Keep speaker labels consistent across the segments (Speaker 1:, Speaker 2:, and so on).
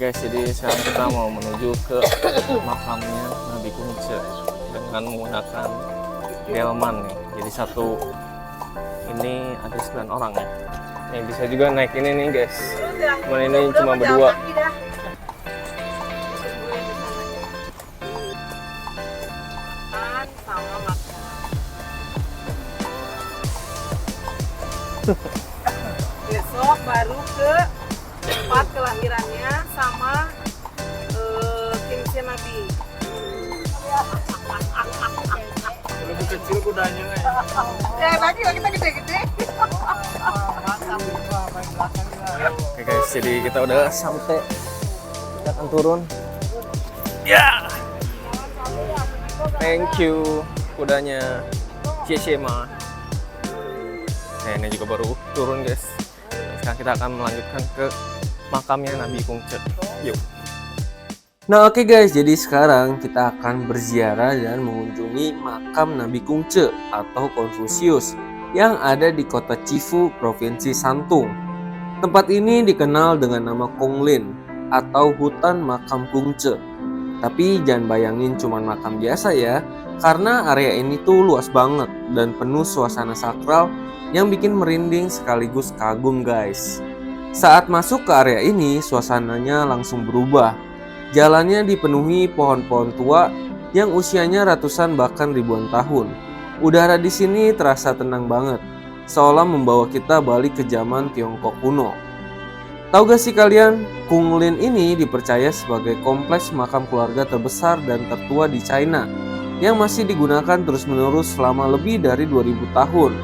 Speaker 1: guys, jadi sekarang kita mau menuju ke makamnya Nabi Kungce dengan menggunakan delman nih. Jadi satu ini ada 9 orang ya. Yang bisa juga naik ini nih guys. Cuman ini cuma berdua.
Speaker 2: Besok baru ke tempat kelahirannya sama kincir Nabi.
Speaker 1: Lebih kecil kudanya
Speaker 2: Lagi kita gede-gede.
Speaker 1: Oke guys, jadi kita udah sampai. Kita akan turun. Ya. Thank you kudanya. Cieshema. Nah, ini juga baru turun guys. Sekarang kita akan melanjutkan ke makamnya Nabi Kungce. Yuk. Nah oke guys, jadi sekarang kita akan berziarah dan mengunjungi makam Nabi Kungce atau Konfusius yang ada di kota Chifu, Provinsi Santung. Tempat ini dikenal dengan nama Konglin atau hutan makam Kungce. Tapi jangan bayangin cuma makam biasa ya, karena area ini tuh luas banget dan penuh suasana sakral yang bikin merinding sekaligus kagum guys. Saat masuk ke area ini, suasananya langsung berubah. Jalannya dipenuhi pohon-pohon tua yang usianya ratusan bahkan ribuan tahun. Udara di sini terasa tenang banget, seolah membawa kita balik ke zaman Tiongkok kuno. Tahu gak sih kalian, Konglin ini dipercaya sebagai kompleks makam keluarga terbesar dan tertua di China yang masih digunakan terus-menerus selama lebih dari 2000 tahun.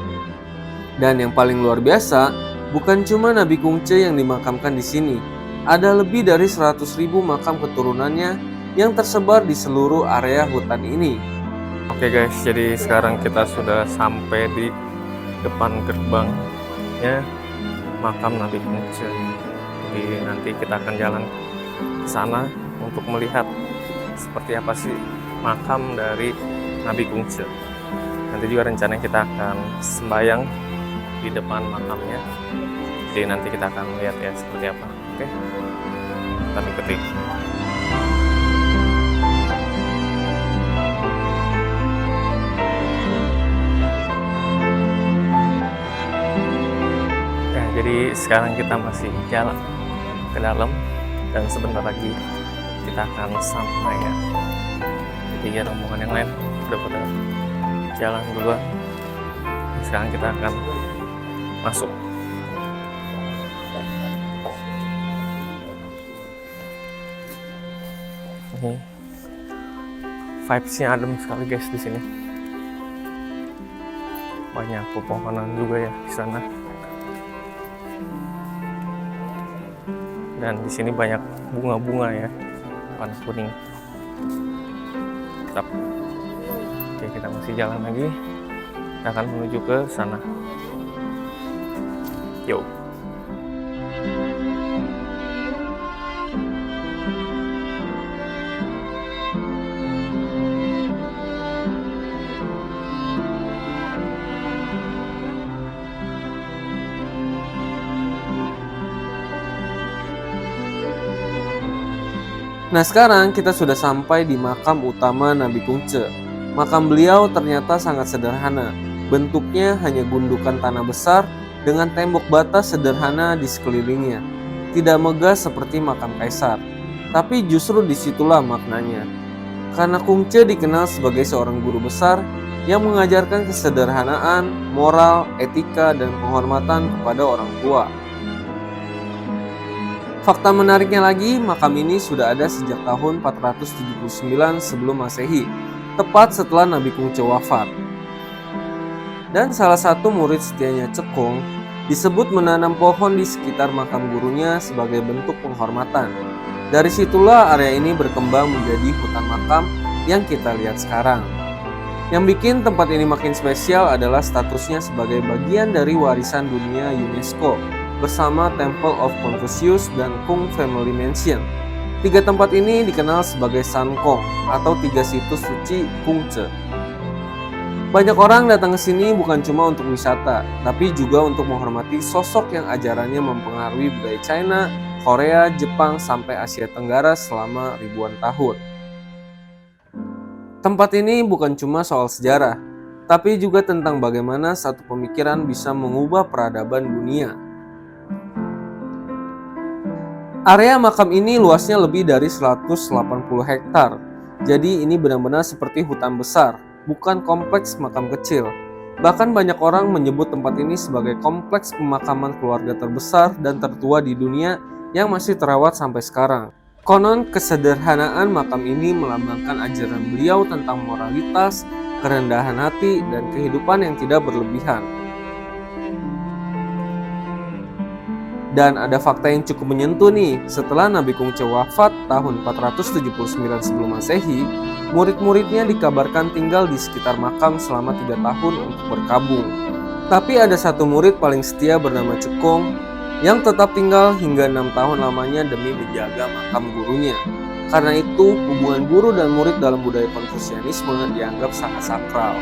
Speaker 1: Dan yang paling luar biasa, bukan cuma Nabi Kungce yang dimakamkan di sini. Ada lebih dari 100.000 makam keturunannya yang tersebar di seluruh area hutan ini. Oke guys, jadi sekarang kita sudah sampai di depan gerbangnya makam Nabi Kungce. Jadi nanti kita akan jalan ke sana untuk melihat seperti apa sih makam dari Nabi Kungce. Nanti juga rencananya kita akan sembahyang di depan makamnya. Jadi nanti kita akan lihat ya seperti apa. Oke, kita ikuti. Ya, jadi sekarang kita masih jalan ke dalam dan sebentar lagi kita akan sampai ya. Jadi ya rombongan yang lain udah pada jalan duluan. Sekarang kita akan masuk. Ini vibes-nya adem sekali guys di sini. Banyak pepohonan juga ya di sana. Dan di sini banyak bunga-bunga ya, warna kuning. Tetap. Oke, kita masih jalan lagi. Kita akan menuju ke sana. Yuk. Nah sekarang kita sudah sampai di makam utama Nabi Kungce. Makam beliau ternyata sangat sederhana. Bentuknya hanya gundukan tanah besar dengan tembok bata sederhana di sekelilingnya. Tidak megah seperti makam kaisar. Tapi justru disitulah maknanya. Karena Kungce dikenal sebagai seorang guru besar yang mengajarkan kesederhanaan, moral, etika, dan penghormatan kepada orang tua. Fakta menariknya lagi, makam ini sudah ada sejak tahun 479 sebelum Masehi, tepat setelah Nabi Kungce wafat. Dan salah satu murid setianya Cekong disebut menanam pohon di sekitar makam gurunya sebagai bentuk penghormatan. Dari situlah area ini berkembang menjadi hutan makam yang kita lihat sekarang. Yang bikin tempat ini makin spesial adalah statusnya sebagai bagian dari warisan dunia UNESCO bersama Temple of Confucius dan Kung Family Mansion. Tiga tempat ini dikenal sebagai Sankong atau tiga situs suci Kungce. Banyak orang datang ke sini bukan cuma untuk wisata, tapi juga untuk menghormati sosok yang ajarannya mempengaruhi budaya China, Korea, Jepang, sampai Asia Tenggara selama ribuan tahun. Tempat ini bukan cuma soal sejarah, tapi juga tentang bagaimana satu pemikiran bisa mengubah peradaban dunia. Area makam ini luasnya lebih dari 180 hektar. Jadi ini benar-benar seperti hutan besar, bukan kompleks makam kecil. Bahkan banyak orang menyebut tempat ini sebagai kompleks pemakaman keluarga terbesar dan tertua di dunia yang masih terawat sampai sekarang. Konon kesederhanaan makam ini melambangkan ajaran beliau tentang moralitas, kerendahan hati, dan kehidupan yang tidak berlebihan. Dan ada fakta yang cukup menyentuh nih, setelah Nabi Kungce wafat tahun 479 sebelum Masehi, murid-muridnya dikabarkan tinggal di sekitar makam selama 3 tahun untuk berkabung. Tapi ada satu murid paling setia bernama Cekong yang tetap tinggal hingga 6 tahun lamanya demi menjaga makam gurunya. Karena itu, hubungan guru dan murid dalam budaya Konfusianisme dianggap sangat sakral.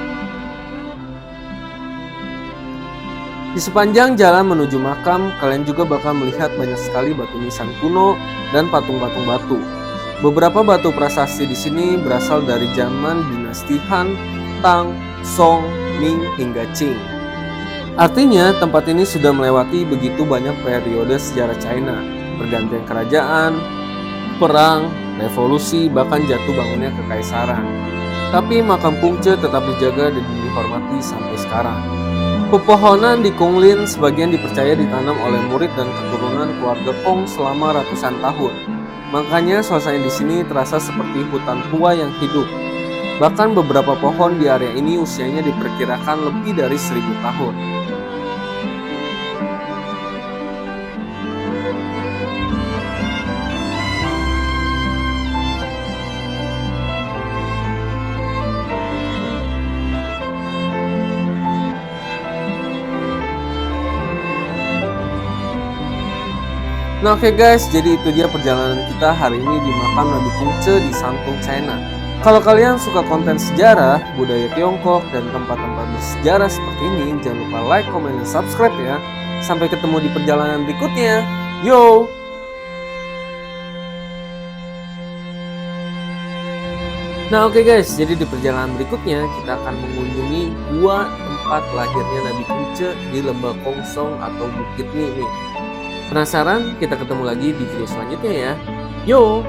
Speaker 1: Di sepanjang jalan menuju makam, kalian juga bakal melihat banyak sekali batu nisan kuno dan patung-patung batu. Beberapa batu prasasti di sini berasal dari zaman dinasti Han, Tang, Song, Ming, hingga Qing. Artinya, tempat ini sudah melewati begitu banyak periode sejarah China, pergantian kerajaan, perang, revolusi, bahkan jatuh bangunnya kekaisaran. Tapi makam Kungce tetap dijaga dan dihormati sampai sekarang. Pepohonan di Konglin sebagian dipercaya ditanam oleh murid dan keturunan keluarga Kong selama ratusan tahun. Makanya suasana di sini terasa seperti hutan tua yang hidup. Bahkan beberapa pohon di area ini usianya diperkirakan lebih dari 1000 tahun. Nah oke guys, jadi itu dia perjalanan kita hari ini di makam Nabi Kungce di Santung, China. Kalau kalian suka konten sejarah, budaya Tiongkok, dan tempat-tempat bersejarah seperti ini, jangan lupa like, comment, dan subscribe ya. Sampai ketemu di perjalanan berikutnya. Yo! Nah oke guys, jadi di perjalanan berikutnya kita akan mengunjungi dua tempat lahirnya Nabi Kungce di Lembah Kongsong atau Bukit Ni nih. Penasaran? Kita ketemu lagi di video selanjutnya ya. Yo!